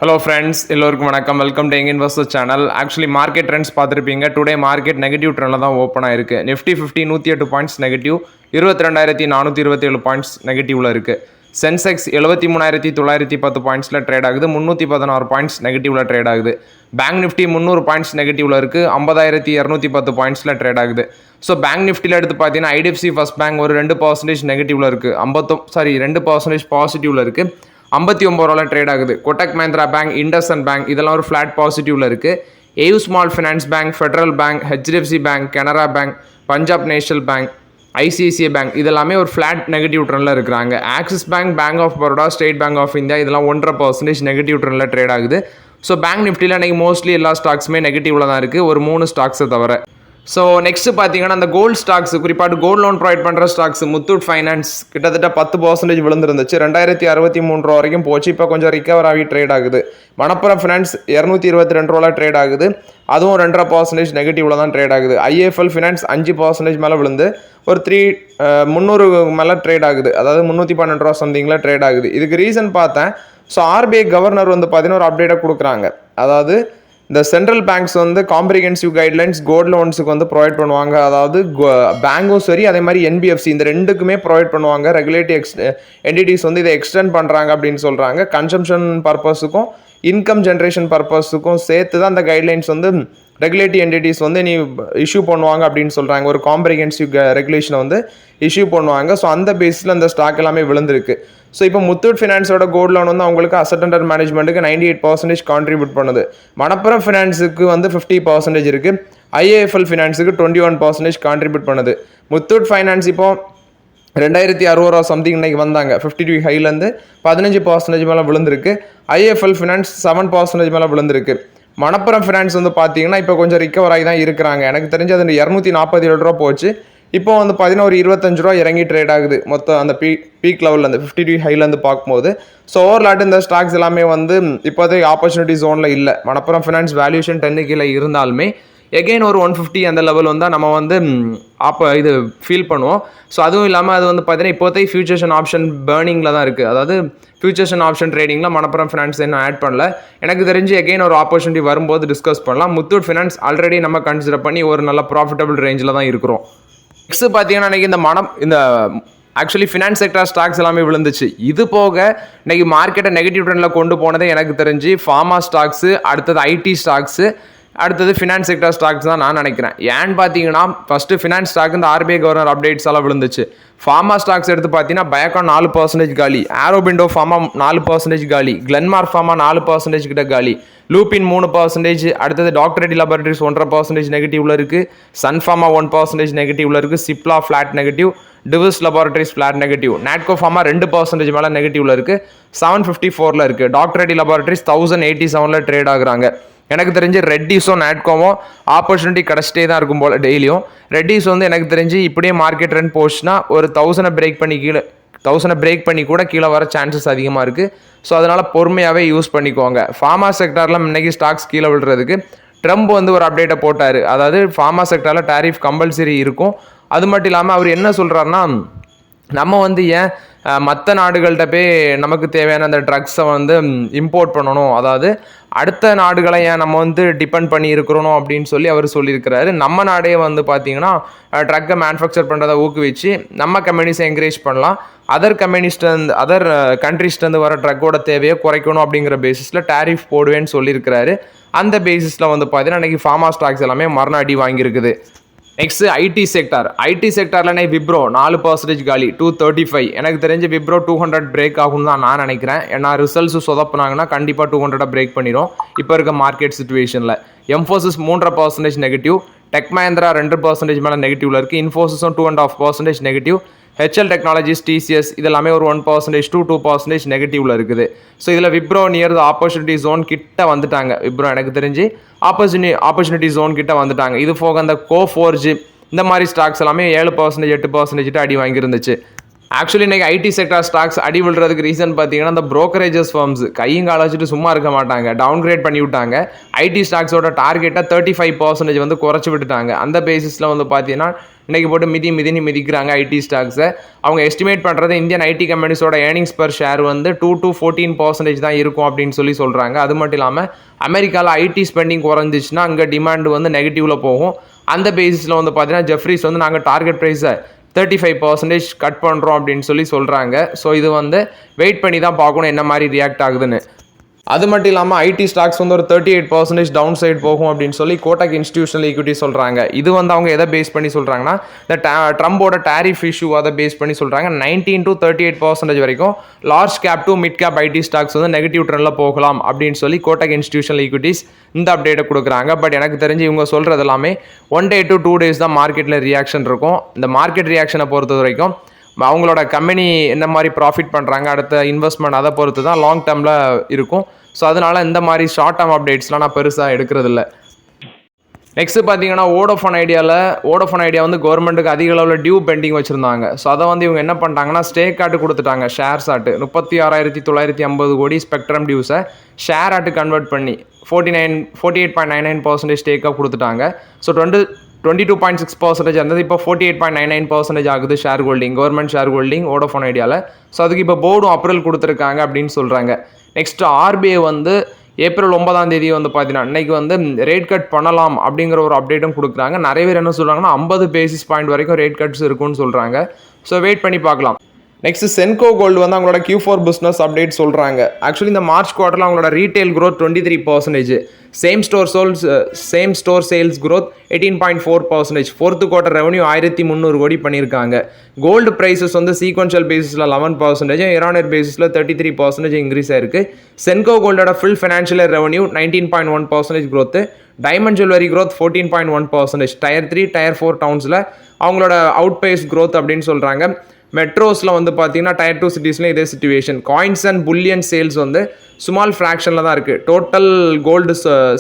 Hello friends, எல்லோருக்கும் வணக்கம். Welcome to young investor channel. Actually market trends பார்த்துருப்பீங்க. Today market negative ட்ரெண்டில் தான் ஓப்பன் ஆயிருக்கு. நிஃப்டி 50 108 பாயிண்ட்ஸ் நெகட்டிவ், 22,427 பாயிண்ட்ஸ் நெகட்டிவ்ல இருக்கு. சென்செக்ஸ் 73,910 பாயிண்ட்ஸில் ட்ரேட் ஆகுது, 316 பாயிண்ட்ஸ் நெகட்டிவ்ல ட்ரேட் ஆகுது. பேங்க் நிஃப்டி 300 பாயிண்ட்ஸ் நெகட்டிவ்ல இருக்கு, 50,210 பாயிண்ட்ஸில் ட்ரேட் ஆகுது. ஸோ பேங்க் நிஃப்டியில் எடுத்து பார்த்தீங்கன்னா ஐடிஎஃப்சி ஃபர்ஸ்ட் பேங்க் ஒரு 2% நெகட்டிவ்ல இருக்கு, 2% பாசிட்டிவ்ல இருக்கு, 59 ரூபாயில் ட்ரேட் ஆகுது. கொட்டக் மஹிந்திரா பேங்க், இண்டஸ்இண்ட் பேங்க் இதெல்லாம் ஒரு ஃப்ளாட் பாசிட்டிவ்ல இருக்கு. AU Small Finance Bank, Federal Bank, HDFC Bank, Canara Bank, Punjab National Bank, ICICI Bank இதெல்லாமே ஒரு ஃப்ளாட் நெகட்டிவ் ட்ரெண்டில் இருக்கிறாங்க. Axis Bank, Bank of Baroda, State Bank of India இதெல்லாம் 1.5% நெகட்டிவ் ட்ரெண்டில் ட்ரேட் ஆகுது. ஸோ பேங்க் நிஃப்டியில் இன்றைக்கி மோஸ்ட்லி எல்லா ஸ்டாக்ஸுமே நெகட்டிவ்ல தான் இருக்குது, ஒரு 3 ஸ்டாக்ஸை தவிர. ஸோ நெக்ஸ்ட் பார்த்தீங்கன்னா அந்த கோல்டு ஸ்டாக்ஸ், குறிப்பாக கோல்டு லோன் ப்ரொவைட் பண்ணுற ஸ்டாக்ஸ், முத்தூட் ஃபைனான்ஸ் கிட்டத்தட்ட 10% விழுந்துருந்துச்சு, 2063 ரூபா வரைக்கும் போச்சு. இப்போ கொஞ்சம் ரிகவர் ஆகி ட்ரேட் ஆகுது. மணப்புரம் ஃபினான்ஸ் 222 ரூபாயில் ட்ரேட் ஆகுது, அதுவும் 2.5% நெகட்டிவ்ல தான் ட்ரேட் ஆகுது. ஐஏஎஃப்எல் ஃபினான்ஸ் 5% மேலே விழுந்து ஒரு 300 மேலே ட்ரேட் ஆகுது, அதாவது 312 ரூபா சம்திங்கில் ட்ரேட் ஆகுது. இதுக்கு ரீசன் பார்த்தேன். ஸோ ஆர்பிஐ கவர்னர் வந்து பார்த்தீங்கன்னா ஒரு அப்டேட்டை கொடுக்குறாங்க. அதாவது இந்த சென்ட்ரல் பேங்க்ஸ் வந்து காம்ப்ரிஹென்சிவ் கைட்லைன்ஸ் கோல்டு லோன்ஸுக்கு வந்து ப்ரொவைட் பண்ணுவாங்க. அதாவது பேங்கும் சரி, அதே மாதிரி என்பிஎஃப்சி இந்த ரெண்டுக்குமே ப்ரொவைட் பண்ணுவாங்க. ரெகுலேட்டரி என்டிட்டிஸ் வந்து இதை எக்ஸ்டெண்ட் பண்ணுறாங்க அப்படின்னு சொல்கிறாங்க. கன்சம்ஷன் பர்பஸுக்கும் இன்கம் ஜென்ரேஷன் பர்பஸுக்கும் சேர்த்து தான் அந்த கைட்லைன்ஸ் வந்து ரெகுலேட்டரி என்டிட்டிஸ் வந்து நீ இஷ்யூ பண்ணுவாங்க அப்படின்னு சொல்கிறாங்க. ஒரு காம்ப்ரிஹென்சிவ் ரெகுலேஷனை வந்து இஷ்யூ பண்ணுவாங்க. ஸோ அந்த பேஸில் அந்த ஸ்டாக் எல்லாமே விழுந்திருக்கு. ஸோ இப்போ முத்தூட் ஃபினான்ஸோட கோல்டு லோன் வந்து அவங்களுக்கு அசட் அண்டர் மேனேஜ்மெண்ட்டுக்கு 98% கான்ட்ரிபியூட் பண்ணுது. மணப்புரம் ஃபினான்ஸுக்கு வந்து 50% இருக்குது. ஐஏஎஃப்எல் ஃபினான்ஸுக்கு 21% கான்ட்ரிபியூட் பண்ணுது. முத்தூட் ஃபைனான்ஸ் இப்போ 2,060 ரூபா சம்திங் இன்னைக்கு வந்தாங்க, 52 ஹைலேருந்து 15% மேலே விழுந்திருக்கு. ஐஏஎஃப்எல் ஃபினான்ஸ் 7% மேலே விழுந்திருக்கு. மணப்புரம் ஃபினான்ஸ் வந்து பார்த்தீங்கன்னா இப்போ கொஞ்சம் ரிகவர் ஆகி தான் இருக்கிறாங்க. எனக்கு தெரிஞ்சு அது 247 ரூபா போச்சு, இப்போ வந்து 11.25 ரூபா இறங்கி ட்ரேட் ஆகுது. மொத்தம் அந்த பீக் லெவலில் அந்த 52 ஹைலேருந்து பார்க்கும்போது. ஸோ ஓவர்லாட் இந்த ஸ்டாக்ஸ் எல்லாமே வந்து இப்போதைக்கு ஆப்பர்ச்சுனிட்டி ஜோனில் இல்லை. மணப்புரம் ஃபினான்ஸ் வேல்யூஷன் 10 கீழே இருந்தாலுமே எகெயின் ஒரு 150 அந்த லெவல் வந்தால் நம்ம வந்து இது ஃபீல் பண்ணுவோம். ஸோ அதுவும் இல்லாமல் அது வந்து பார்த்தீங்கன்னா இப்போதைக்கு ஃபியூச்சர்ஸ் ஆப்ஷன் பேர்னிங்கில் தான் இருக்குது. அதாவது ஃபியூச்சர்ஸ் ஆப்ஷன் ட்ரேடிங்கில் மணப்புரம் ஃபினான்ஸ் இன்னும் ஆட் பண்ணல. எனக்கு தெரிஞ்சு எகெயின் ஒரு ஆப்பர்ச்சுனிட்டி வரும்போது டிஸ்கஸ் பண்ணலாம். முத்தூட் ஃபினான்ஸ் ஆல்ரெடி நம்ம கன்சிடர் பண்ணி ஒரு நல்ல ப்ராஃபிட்டபிள் ரேஞ்சில் தான் இருக்கிறோம். நெக்ஸ்ட் பார்த்தீங்கன்னா இன்றைக்கி இந்த ஆக்சுவலி ஃபினான்ஸ் செக்டர் ஸ்டாக்ஸ் எல்லாமே விழுந்துச்சு. இது போக இன்றைக்கி மார்க்கெட்டை நெகட்டிவ் ட்ரெண்டில் கொண்டு போனதே எனக்கு தெரிஞ்சு ஃபார்மா ஸ்டாக்ஸு, அடுத்தது ஐடி ஸ்டாக்ஸு, அடுத்தது ஃபினான்ஸ் செக்டர் ஸ்டாக்ஸ் தான் நான் நினைக்கிறேன். ஏன்னு பார்த்தீங்கன்னா ஃபஸ்ட்டு ஃபினான்ஸ் ஸ்டாக் இந்த ஆர்பிஐ கவர்னர் அப்டேட்ஸ் எல்லாம் விழுந்துச்சு. ஃபார்மா ஸ்டாக்ஸ் எடுத்து பார்த்தீங்கன்னா பயோகான் 4% காலி, ஆரோபிண்டோ ஃபார்மா 4% காலி, கிளென்மார்க் ஃபார்மா 4% கிட்ட காலி, லூபின் 3%, அடுத்தது டாக்டர் ரெட்டி லேபரேட்டரிஸ் 1.5% நெகட்டிவ்ல இருக்குது, சன் ஃபார்மா 1% நெகட்டிவ்ல இருக்குது, Cipla flat negative, TVS laboratories flat negative, Natco pharma 2% மேலே நெகட்டிவ்ல இருக்குது, 754ல் இருக்குது, டாக்டர் ரெட்டி லேபரேட்டரிஸ் 1087ல் ட்ரேட் ஆகுறாங்க. எனக்கு தெரிஞ்சு ரெட்டிஸும் நாட்கோவும் ஆப்பர்ச்சுனிட்டி கிடச்சிட்டே தான் இருக்கும் போல் டெய்லியும். ரெட்டிஸ் வந்து எனக்கு தெரிஞ்சு இப்படியே மார்க்கெட் ரன் போச்சுன்னா ஒரு 1000 பிரேக் பண்ணி கூட கீழே வர சான்சஸ் அதிகமாக இருக்குது. ஸோ அதனால் பொறுமையாகவே யூஸ் பண்ணிக்கோங்க. ஃபார்மா செக்டாரில் இன்றைக்கி ஸ்டாக்ஸ் கீழே விழுறதுக்கு ட்ரம்ப் வந்து ஒரு அப்டேட்டை போட்டார். அதாவது ஃபார்மா செக்டாரில் டேரிஃப் கம்பல்சரி இருக்கும். அது மட்டும் இல்லாமல் அவர் என்ன சொல்கிறாருன்னா, நம்ம வந்து ஏன் மற்ற நாடுகள்கிட்ட போய் நமக்கு தேவையான அந்த ட்ரக்ஸை வந்து இம்போர்ட் பண்ணணும், அதாவது அடுத்த நாடுகளை ஏன் நம்ம வந்து டிபெண்ட் பண்ணி இருக்கிறோம் அப்படின்னு சொல்லி அவர் சொல்லியிருக்கிறாரு. நம்ம நாடே வந்து பார்த்திங்கன்னா ட்ரக்கை மேனுஃபேக்சர் பண்ணுறதை ஊக்குவிச்சு நம்ம கம்யூனிஸ்டை என்கரேஜ் பண்ணலாம். அதர் கண்ட்ரிஸ்லேருந்து வர ட்ரக்கோட தேவையை குறைக்கணும் அப்படிங்கிற பேசிஸில் டேரிஃப் போடுவேன்னு சொல்லியிருக்கிறாரு. அந்த பேசிஸில் வந்து பார்த்தீங்கன்னா இன்றைக்கி ஃபார்மா ஸ்டாக்ஸ் எல்லாமே மரண வாங்கியிருக்குது. நெக்ஸ்ட் ஐடி செக்டாரில் விப்ரோ 4% காலி, 235. எனக்கு தெரிஞ்ச விப்ரோ 200 பிரேக் ஆகும்னு தான் நான் நினைக்கிறேன். ஏன்னா ரிசல்ட்ஸ் சொதப்புனாங்கன்னா கண்டிப்பாக 200 பிரேக் பண்ணிடும் இப்போ இருக்க மார்க்கெட் சுச்சுவேஷனில். எம்ஃபோசிஸ் 3.5% நெகட்டிவ், டெக் மஹிந்திரா 2% மேலே நெகட்டிவ்ல இருக்குது, இன்ஃபோசிஸும் 2.5% நெகட்டிவ், ஹெச்எல் டெக்னாலஜிஸ், டிசிஎஸ் இதெல்லாமே ஒரு 1% to 2% நெகட்டிவ்ல இருக்குது. ஸோ இதில் Wipro near the opportunity zone கிட்ட வந்துட்டாங்க. விப்ரோ எனக்கு தெரிஞ்சு ஆப்பர்ச்சுனிட்டி ஜோன் கிட்ட வந்துட்டாங்க. இது போக அந்த கோஃபோர்ஜ் இந்த மாதிரி ஸ்டாக்ஸ் எல்லாமே 7% 8% அடி வாங்கியிருந்துச்சு. ஆக்சுவலி இன்றைக்கி ஐடி செக்டார் ஸ்டாக்ஸ் அடி விழுறதுக்கு ரீசன் பார்த்தீங்கன்னா அந்த ப்ரோக்கரேஜஸ் ஃபார்ம்ஸ் கையும் கால வச்சுட்டு சும்மா இருக்க மாட்டாங்க, டவுன் கிரேட் பண்ணி விட்டாங்க. ஐடி ஸ்டாக்ஸோட டார்கெட்டை 35% வந்து குறைச்சி விட்டுட்டாங்க. அந்த பேசிஸில் வந்து பார்த்தீங்கன்னா இன்றைக்கி போட்டு மிதிக்கிறாங்க ஐடி ஸ்டாக்ஸை. அவங்க எஸ்டிமேட் பண்ணுறது இந்தியன் ஐடி கம்பெனிஸோட ஏர்னிங்ஸ் பர் ஷேர் வந்து 2 to 14% தான் இருக்கும் அப்படின்னு சொல்கிறாங்க. அது மட்டும் இல்லாமல் அமெரிக்காவில் ஐடி ஸ்பெண்டிங் குறைஞ்சிச்சுன்னா அங்கே டிமாண்ட் வந்து நெகட்டிவில் போகும். அந்த பேசிஸில் வந்து பார்த்தீங்கன்னா ஜெஃப்ரிஸ் வந்து நாங்கள் டார்கெட் ப்ரைஸை 35% கட் பண்ணுறோம் அப்படின்னு சொல்கிறாங்க. ஸோ இது வந்து வெயிட் பண்ணி தான் பார்க்கணும் என்ன மாதிரி ரியாக்ட் ஆகுதுன்னு. அது மட்டும் இல்லாமல் ஐடி ஸ்டாக்ஸ் வந்து ஒரு 38% டவுன் சைட் போகும் அப்படின்னு சொல்லி கோட்டக் இன்ஸ்டிடியூஷனல் ஈக்விட்டி சொல்கிறாங்க. இது வந்து அவங்க எதை பேஸ் பண்ணி சொல்கிறாங்கன்னா இந்த ட்ரம்போட டேரிஃப் இஷ்யூ அதை பேஸ் பண்ணி சொல்கிறாங்க. 19 to 38% வரைக்கும் large cap to mid cap ID stocks வந்து நெகட்டிவ் ட்ரெண்டில் போகலாம் அப்படின்னு சொல்லி கோட்டக் இன்ஸ்டிடியூஷனல் ஈக்விட்டிஸ் இந்த அப்டேட்டை கொடுக்குறாங்க. பட் எனக்கு தெரிஞ்சு இவங்க சொல்கிறது எல்லாமே 1 day to 2 days தான் மார்க்கெட்டில் ரியாக்ஷன் இருக்கும். இந்த மார்க்கெட் ரியாக்ஷனை பொறுத்த வரைக்கும் அவங்களோட கம்பெனி என்ன மாதிரி ப்ராஃபிட் பண்ணுறாங்க, அடுத்த இன்வெஸ்ட்மெண்ட் அதை பொறுத்து தான் லாங் டேர்மில் இருக்கும். ஸோ அதனால் இந்த மாதிரி ஷார்ட் டேர்ம் அப்டேட்ஸ்லாம் நான் பெருசாக எடுக்கிறதில்ல. நெக்ஸ்ட்டு பார்த்தீங்கன்னா வோடஃபோன் ஐடியா வந்து கவர்மெண்ட்டுக்கு அதிக அளவில் டியூ பெண்டிங் வச்சுருந்தாங்க. ஸோ அதை வந்து இவங்க என்ன பண்ணிட்டாங்கன்னா ஸ்டேக் ஆட்டு கொடுத்துட்டாங்க. ஷேர்ஸ் ஆட்டு 36,950 கோடி ஸ்பெக்ட்ரம் டியூஸை ஷேர் ஆட்டு கன்வெர்ட் பண்ணி 48.99% ஸ்டேக்காக கொடுத்துட்டாங்க. ஸோ 22.6% இருந்தது, இப்போ 48.99% ஆகுது share holding, government share holding Vodafone ஐடியாவில். ஸோ அதுக்கு இப்போ போர்டும் அப்ரூவல் கொடுத்துருக்காங்க அப்படின்னு சொல்கிறாங்க. நெக்ஸ்ட் ஆர்பிஐ வந்து ஏப்ரல் 9 வந்து பார்த்தீங்கன்னா இன்றைக்கி வந்து ரேட் கட் பண்ணலாம் அப்படிங்கிற ஒரு அப்டேட்டும் கொடுக்குறாங்க. நிறைய பேர் என்ன சொல்கிறாங்கன்னா 50 பேசிஸ் பாயிண்ட் வரைக்கும் ரேட் கட்ஸ் இருக்குன்னு சொல்கிறாங்க. ஸோ வெயிட் பண்ணி பார்க்கலாம். நெக்ஸ்ட் சென்கோ கோல்டு வந்து அவங்களோட Q4 பிஸ்னஸ் அப்டேட் சொல்கிறாங்க. ஆக்சுவலி இந்த மார்ச் குவார்ட்டரில் அவங்களோட retail growth 23%, same store sales growth 18.4%, fourth quarter revenue 1300 கோடி பண்ணியிருக்காங்க. கோல்டு ப்ரைஸஸ் வந்து சீக்வன்ஷியல் பேசிஸில் 11%, இயர் பேசிஸில் 33% இன்க்ரீஸ் ஆயிருக்கு. சென்கோ கோல்டோட full financial revenue 19.1% growth, diamond jewellery growth 14.1%, Tier 3 Tier 4 டவுன்ஸில் அவங்களோட அவுட் பேஸ் க்ரோத் அப்படின்னு சொல்கிறாங்க. மெட்ரோஸில் வந்து பார்த்தீங்கன்னா Tier 2 சிட்டிஸ்லையும் இதே situation. Coins and bullion sales வந்து ஸ்மால் ஃப்ராக்ஷனில் தான் இருக்குது. டோட்டல் கோல்டு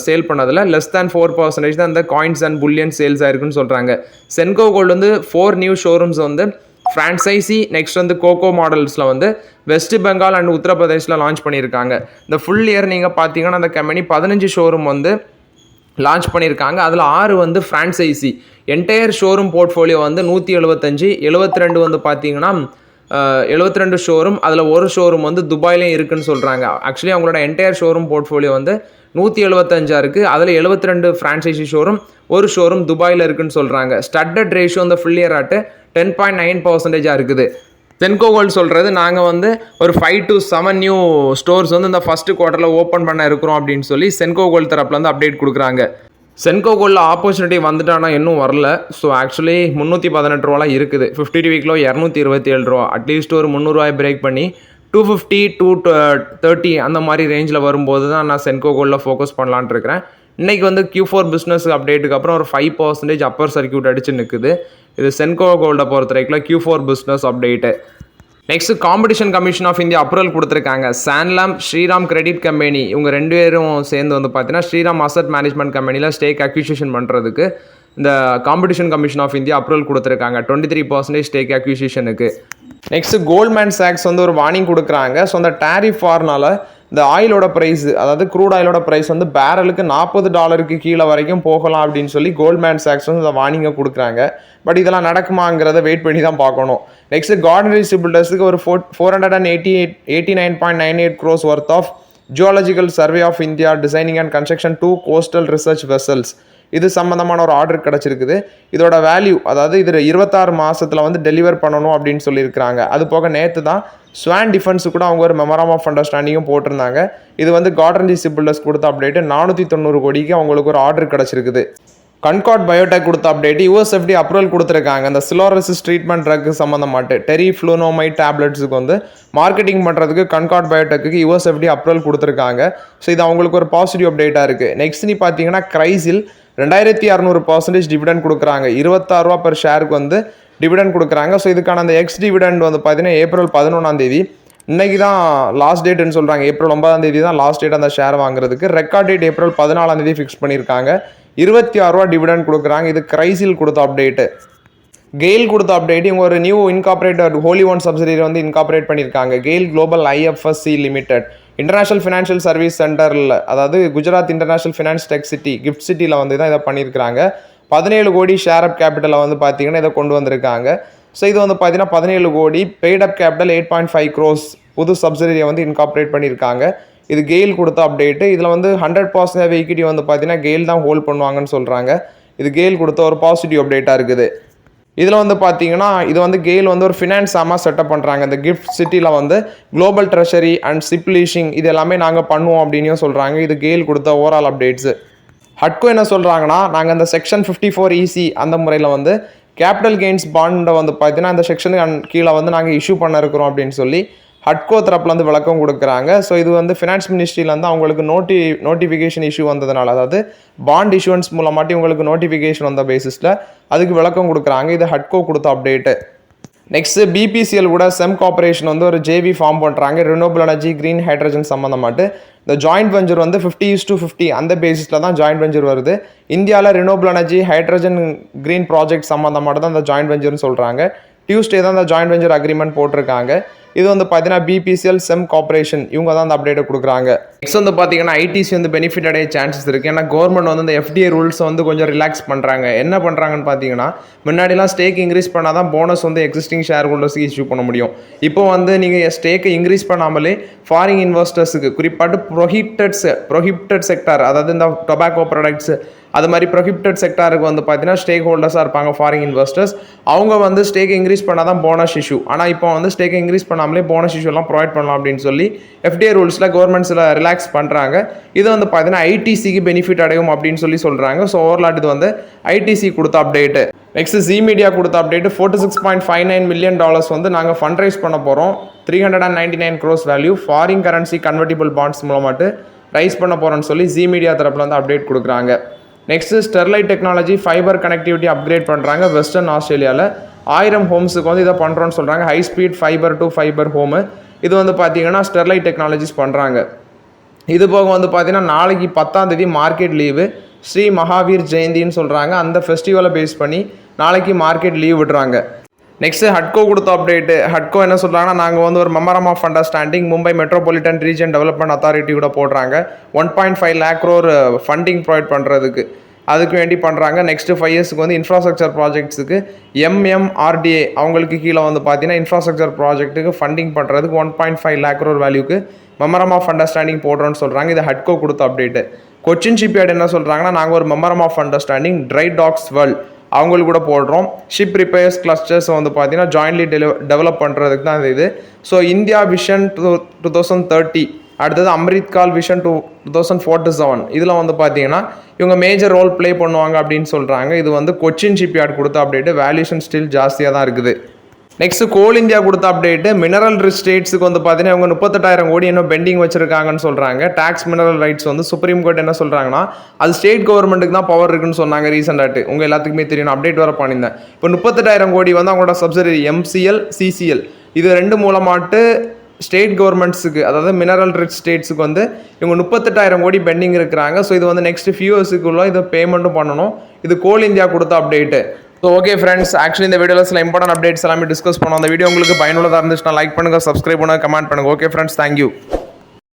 சேல் பண்ணதில் லெஸ் தேன் 4% தான் இந்த காயின்ஸ் அண்ட் புல்லியன் சேல்ஸ் ஆயிருக்குன்னு சொல்கிறாங்க. சென்கோ கோல்டு வந்து 4 நியூ ஷோரூம்ஸ் வந்து ஃப்ரான்சைசி நெக்ஸ்ட் வந்து கோகோ மாடல்ஸில் வந்து வெஸ்ட் பெங்கால் அண்ட் உத்தரப்பிரதேஷில் லான்ச் பண்ணியிருக்காங்க. இந்த ஃபுல் இயர் நீங்கள் பார்த்தீங்கன்னா அந்த கம்பெனி 15 ஷோரூம் வந்து லான்ச் பண்ணியிருக்காங்க. அதில் 6 வந்து ஃப்ரான்சைசி. என்டையர் ஷோரூம் போர்ட்ஃபோலியோ வந்து 175, 72 வந்து பார்த்தீங்கன்னா 72 ஷோரூம், அதில் ஒரு ஷோரூம் வந்து துபாயிலையும் இருக்குன்னு சொல்கிறாங்க. ஆக்சுவலி அவங்களோட என்டையர் ஷோரூம் போர்ட்ஃபோலியோ வந்து 175 இருக்குது. அதில் 72 ஃப்ரான்சைசி ஷோரூம், ஒரு ஷோரூம் துபாயில் இருக்குன்னு சொல்கிறாங்க. ஸ்டட்டட் ரேஷியோ இந்த ஃபுல் இயர் ஆட்டு 10.9% இருக்குது. சென்கோ கோல்டு சொல்கிறது நாங்கள் வந்து ஒரு 5 to 7 நியூ ஸ்டோர்ஸ் வந்து இந்த ஃபஸ்ட்டு குவார்ட்டரில் ஓப்பன் பண்ண இருக்கிறோம் அப்படின்னு சொல்லி சென்கோ கோல்டு தரப்புலேருந்து அப்டேட் கொடுக்குறாங்க. சென்கோ கோல்டில் ஆப்பர்ச்சுனிட்டி வந்துட்டானா இன்னும் வரல. ஸோ ஆக்சுவலி 318 ரூபாலாம் இருக்குது. 52 வீக்கில் 227 ரூபா, அட்லீஸ்ட் ஒரு 300 ரூபாய் பிரேக் பண்ணி 250 to 230 அந்த மாதிரி ரேஞ்சில் வரும்போது தான் நான் சென்கோ கோல்டில் ஃபோக்கஸ் பண்ணலான்ட்டு இருக்கிறேன். இன்றைக்கி வந்து Q4 பிஸ்னஸ் அப்டேட்டுக்கு அப்புறம் ஒரு 5% அப்பர் சர்க்யூட் அடிச்சு நிற்குது. இது சென்கோ கோல்டை பொறுத்த வரைக்கும் Q4 business update. Next Competition Commission of India approval கொடுத்துருக்காங்க. சான்லாம் ஸ்ரீராம் கிரெடிட் கம்பெனி இவங்க 2 பேரும் சேர்ந்து வந்து பார்த்தீங்கன்னா ஸ்ரீராம் அசட் மேனேஜ்மெண்ட் கம்பெனியில் ஸ்டேக் அக்விசிஷன் பண்ணுறதுக்கு இந்த Competition Commission of India approval கொடுத்துருக்காங்க 23% ஸ்டேக் அக்விசிஷனுக்கு. நெக்ஸ்ட் கோல்ட்மேன் சாக்ஸ் வந்து ஒரு வார்னிங் கொடுக்குறாங்க. ஸோ அந்த டேரிஃப் வார்னால இந்த ஆயிலோட ப்ரைஸ், அதாவது க்ரூட் ஆயிலோட ப்ரைஸ் வந்து பேரலுக்கு $40 கீழே வரைக்கும் போகலாம் அப்படின்னு சொல்லி கோல்ட்மேன் சாக்ஸ் வந்து இந்த வார்னிங்கை கொடுக்குறாங்க. பட் இதெல்லாம் நடக்குமாங்கிறத வெயிட் பண்ணி தான் பார்க்கணும். நெக்ஸ்ட் கார்டன் டிஸ்ட்ரிபியூட்டர்ஸுக்கு ஒரு 489.98 crores worth of Geological Survey of India designing and construction 2 coastal research vessels இது சம்மந்தமான ஒரு ஆர்டர் கிடச்சிருக்குது. இதோட வேல்யூ, அதாவது இது 26 மாதத்தில் வந்து டெலிவர் பண்ணணும் அப்படின்னு சொல்லியிருக்கிறாங்க. அது போக நேற்று தான் ஸ்வான் டிஃபென்ஸு கூட அவங்க ஒரு மெமராம் ஆஃப் அண்டர்ஸ்டாண்டிங்கும் போட்டிருந்தாங்க. இது வந்து கார்டன் டிஸ்ட்ரிபியூட்டர்ஸ் கொடுத்த அப்டேட்டு 490 கோடிக்கு அவங்களுக்கு ஒரு ஆர்டர் கிடச்சிருக்குது. கன்கார்ட் பயோடெக் கொடுத்த அப்டேட் USFDA அப்ரூவல் கொடுத்துருக்காங்க. இந்த சிலோரசிஸ் ட்ரீட்மெண்ட் ட்ரக் சம்மந்தமாட்டு டெரிஃப்ளூனோமைட் டேப்லெட்ஸுக்கு வந்து மார்க்கெட்டிங் பண்ணுறதுக்கு கன்கார்ட் பயோடெக்கு USFDA அப்ரூவல் கொடுத்துருக்காங்க. ஸோ இது அவங்களுக்கு ஒரு பாசிட்டிவ் அப்டேட்டாக இருக்குது. நெக்ஸ்ட் நீ பார்த்தீங்கன்னா கிரைசில் 2600% டிவிடெண்ட் கொடுக்குறாங்க. 26 ரூபா per ஷேருக்கு வந்து டிவிடெண்ட் கொடுக்குறாங்க. ஸோ இதுக்கான அந்த எக்ஸ் டிவிடெண்ட் வந்து பார்த்தீங்கன்னா ஏப்ரல் 11 இன்னைக்கு தான் லாஸ்ட் டேட்னு சொல்கிறாங்க. ஏப்ரல் 9 தான் லாஸ்ட் டேட் அந்த ஷேர் வாங்குறதுக்கு. ரெக்கார்ட் டேட் ஏப்ரல் 14 ஃபிக்ஸ் பண்ணியிருக்காங்க. 26 ரூபா டிவிடெண்ட் கொடுக்குறாங்க. இது கிரைசில் கொடுத்த அப்டேட்டு. கெயில் கொடுத்த அப்டேட் இவங்க ஒரு new incorporate wholly owned subsidiary வந்து இன்கார்பரேட் பண்ணியிருக்காங்க. GAIL Global IFSC Limited International Financial Service சென்டரில், அதாவது Gujarat International Finance Tech City GIFT சிட்டியில் வந்து தான் இதை பண்ணியிருக்காங்க. 17 கோடி ஷேர் அப் கேபிட்டலை வந்து பார்த்தீங்கன்னா இதை கொண்டு வந்திருக்காங்க. ஸோ இது வந்து பார்த்தீங்கன்னா 17 கோடி பெய்ட் அப் கேபிட்டல் 8.5 crores புது சப்சிடரியை வந்து இன்கார்பரேட் பண்ணியிருக்காங்க. இது கெயில் கொடுத்த அப்டேட்டு. இதில் வந்து 100% ஈக்விட்டி வந்து பார்த்தீங்கன்னா கெயில் தான் ஹோல்ட் பண்ணுவாங்கன்னு சொல்கிறாங்க. இது கெயில் கொடுத்த ஒரு பாசிட்டிவ் அப்டேட்டாக இருக்குது. இதில் வந்து பார்த்தீங்கன்னா இது வந்து கெயில் வந்து ஒரு ஃபினான்ஸ் செட்டப் பண்ணுறாங்க. இந்த கிஃப்ட் சிட்டியில் வந்து global treasury and ship leasing இது எல்லாமே நாங்கள் பண்ணுவோம் அப்படின்னு சொல்கிறாங்க. இது கெயில் கொடுத்த ஓவரால் அப்டேட்ஸு. ஹட்கோ என்ன சொல்கிறாங்கன்னா, நாங்கள் அந்த செக்ஷன் 54EC அந்த முறையில் வந்து கேபிட்டல் கெயின்ஸ் பாண்டை வந்து பார்த்தீங்கன்னா அந்த செக்ஷனுக்கு கீழே வந்து நாங்கள் இஷ்யூ பண்ண இருக்கிறோம் அப்படின்னு சொல்லி ஹட்கோ தரப்பில் வந்து விளக்கம் கொடுக்குறாங்க. ஸோ இது வந்து ஃபினான்ஸ் மினிஸ்ட்ரியிலேருந்து அவங்களுக்கு நோட்டிஃபிகேஷன் இஷ்யூ வந்ததுனால, அதாவது பாண்ட் இஷ்யூன்ஸ் மூலமாட்டி உங்களுக்கு நோட்டிஃபிகேஷன் வந்த பேசிஸில் அதுக்கு விளக்கம் கொடுக்குறாங்க. இது ஹட்கோ கொடுத்த அப்டேட்டு. நெக்ஸ்ட்டு BPCL கூட செம் கார்பரேஷன் வந்து ஒரு JV ஃபார்ம் பண்ணுறாங்க. ரினியூவபிள் எனர்ஜி க்ரீன் ஹைட்ரஜன் சம்மந்தமாட்டு. இந்த ஜாயிண்ட் வெஞ்சர் வந்து 50:50 அந்த பேசிஸில் தான் ஜாயிண்ட் வெஞ்சர் வருது. இந்தியாவில் renewable energy hydrogen green project சம்மந்தமாட்டு தான் இந்த ஜாயிண்ட் வெஞ்சர்னு சொல்கிறாங்க. டியூஸ்டே தான் இந்த ஜாயிண்ட் வெஞ்சர் அக்ரிமெண்ட் போட்டிருக்காங்க. இது வந்து பார்த்தீங்கன்னா BPCL செம் கார்பரேஷன் இவங்க தான் அந்த அப்டேட்டை கொடுக்குறாங்க. நெக்ஸ்ட் வந்து பார்த்தீங்கன்னா ITC வந்து பெனிஃபிட் அடைய சான்சஸ் இருக்குது. ஏன்னா கவர்மெண்ட் வந்து இந்த FDI ரூல்ஸை வந்து கொஞ்சம் ரிலாக்ஸ் பண்ணுறாங்க. என்ன பண்ணுறாங்கன்னு பார்த்தீங்கன்னா, முன்னாடிலாம் ஸ்டேக் இன்க்ரீஸ் பண்ணால் தான் போனஸ் வந்து எக்ஸிஸ்டிங் ஷேர் ஹோல்டர்ஸுக்கு இஷ்யூ பண்ண முடியும். இப்போ வந்து நீங்கள் ஸ்டேக்கை இன்க்ரீஸ் பண்ணாமலே ஃபாரின் இன்வெஸ்டர்ஸுக்கு, குறிப்பாட்டு ப்ரொஹிபிட்டட் செக்டார், அதாவது இந்த டொபாக்கோ ப்ராடக்ட்ஸ் அது மாதிரி ப்ரொஹிபிட்டட் செக்டாருக்கு வந்து பார்த்தீங்கன்னா ஸ்டேக் ஹோல்டர்ஸாக இருப்பாங்க ஃபாரின் இன்வெஸ்டர்ஸ். அவங்க வந்து ஸ்டேக் இன்க்ரீஸ் பண்ணால் தான் போனஸ் இஷ்யூ. ஆனால் இப்போ வந்து ஸ்டேக் இன்க்ரீஸ் பண்ணாமலே போனஸ் இஷ்யூலாம் ப்ரொவைட் பண்ணலாம் அப்படின்னு சொல்லி FDI ரூல்ஸில் கவர்மெண்ட்ஸில் ரிலாக்ஸ் பண்ணுறாங்க. இது வந்து பார்த்தீங்கன்னா ITCக்கு பெனிஃபிட் அடையும் அப்படின்னு சொல்கிறாங்க. ஸோ ஓவர்லாட் இது வந்து ITC கொடுத்த அப்டேட்டு. நெக்ஸ்ட் ஜி மீடியா கொடுத்த அப்டேட்டு $46.59 million வந்து நாங்கள் ஃபண்ட் ரைஸ் பண்ண போகிறோம். 399 crores value foreign currency convertible bonds மூலமாட்டு ரைஸ் பண்ண போகிறோன்னு சொல்லி ஜி மீடியா தரப்பில் வந்து அப்டேட் கொடுக்குறாங்க. Next Sterlite technology fibre connectivity upgrade பண்ணுறாங்க வெஸ்டர்ன் ஆஸ்திரேலியாவில். 1000 ஹோம்ஸுக்கு வந்து இதை பண்ணுறோன்னு சொல்கிறாங்க. High speed fibre to fibre home இது வந்து பார்த்தீங்கன்னா ஸ்டெர்லைட் டெக்னாலஜிஸ் பண்ணுறாங்க. இது போக வந்து பார்த்தீங்கன்னா நாளைக்கு 10ஆம் தேதி மார்க்கெட் லீவு, ஸ்ரீ மகாவீர் ஜெயந்தின்னு சொல்கிறாங்க. அந்த ஃபெஸ்டிவலை பேஸ் பண்ணி நாளைக்கு மார்க்கெட் லீவ் விடுறாங்க. நெக்ஸ்ட் ஹட்கோ கொடுத்த அப்டேட்டு. ஹட்கோ என்ன சொல்கிறாங்கன்னா, நாங்கள் வந்து ஒரு memorandum of understanding Mumbai metropolitan region development authority கூட போடுறாங்க. 1.5 lakh crore ஃபண்டிங் ப்ரொவைட் பண்ணுறதுக்கு அதுக்கு வேண்டி பண்ணுறாங்க. நெக்ஸ்ட்டு 5 yearsக்கு வந்து இன்ஃப்ராஸ்ட்ரக்சர் ப்ராஜெக்ட்ஸுக்கு MMRDA அவங்களுக்கு கீழே வந்து பார்த்தீங்கன்னா இன்ஃப்ராஸ்ட்ரக்சர் ப்ராஜெக்ட்டுக்கு ஃபண்டிங் பண்ணுறதுக்கு 1.5 lakh crore வேல்யூக்கு மெமரம் ஆஃப் அண்டர்ஸ்டாண்டிங் போடுறோன்னு சொல்கிறாங்க. இது ஹட்கோ கொடுத்த அப்டேட்டு. கொச்சின் ஷிப்யார்டு என்ன சொல்கிறாங்கன்னா, நாங்கள் ஒரு memorandum of understanding Dry Docks World அவங்களுக்கு கூட போடுறோம். ஷிப் ரிப்பேர்ஸ் கிளஸ்டர்ஸ் வந்து பார்த்தீங்கன்னா ஜாயின்ட்லி டெவலப் பண்ணுறதுக்கு தான் இது. ஸோ இந்தியா விஷன் 2030 அடுத்தது அம்ரித்கால் விஷன் 2047 இதில் வந்து பார்த்தீங்கன்னா இவங்க மேஜர் ரோல் ப்ளே பண்ணுவாங்க அப்படின்னு சொல்கிறாங்க. இது வந்து கொச்சின் ஷிப்யார்டு கொடுத்த அப்டேட்டு. வேல்யூஷன் ஸ்டில் ஜாஸ்தியாக தான் இருக்குது. நெக்ஸ்ட் கோல் இந்தியா கொடுத்த அப்டேட்டு. மினரல் ரிச் ஸ்டேட்ஸுக்கு வந்து பார்த்தீங்கன்னா இவங்க 38,000 கோடி இன்னும் பெண்டிங் வச்சிருக்காங்கன்னு சொல்கிறாங்க. டாக்ஸ் மினரல் ரைட்ஸ் வந்து சுப்ரீம் கோர்ட் என்ன சொல்கிறாங்கன்னா, அது ஸ்டேட் கவர்மெண்ட்டுக்கு தான் பவர் இருக்குன்னு சொன்னாங்க ரீசெண்டாட்டு. உங்கள் எல்லாத்துக்குமே தெரியும், அப்டேட் வர பண்ணியிருந்தேன். இப்போ 38,000 கோடி வந்து அவங்களோட சப்சிடரி MCL CCL இது ரெண்டு மூலமாட்டு ஸ்டேட் கவர்மெண்ட்ஸுக்கு, அதாவது மினரல் ரிச் ஸ்டேட்ஸுக்கு வந்து இவங்க 38,000 கோடி பெண்டிங் இருக்கிறாங்க. ஸோ இது வந்து நெக்ஸ்ட் ஃபியூ இயர்ஸுக்குள்ள இது பேமெண்ட்டும் பண்ணணும். இது கோல் இந்தியா கொடுத்த update. So okay friends, actually இந்த வீடியோவில் சில இம்பார்ட்டன்ட் அப்டேட்ஸ் எல்லாமே டிஸ்கஸ் பண்ணோம். அந்த வீடியோ உங்களுக்கு பயனுள்ளதாக இருந்துச்சுன்னா லைக் பண்ணுங்கள், சப்ஸ்கிரைப் பண்ணுங்கள், கமெண்ட் பண்ணுங்கள். Okay friends, thank you.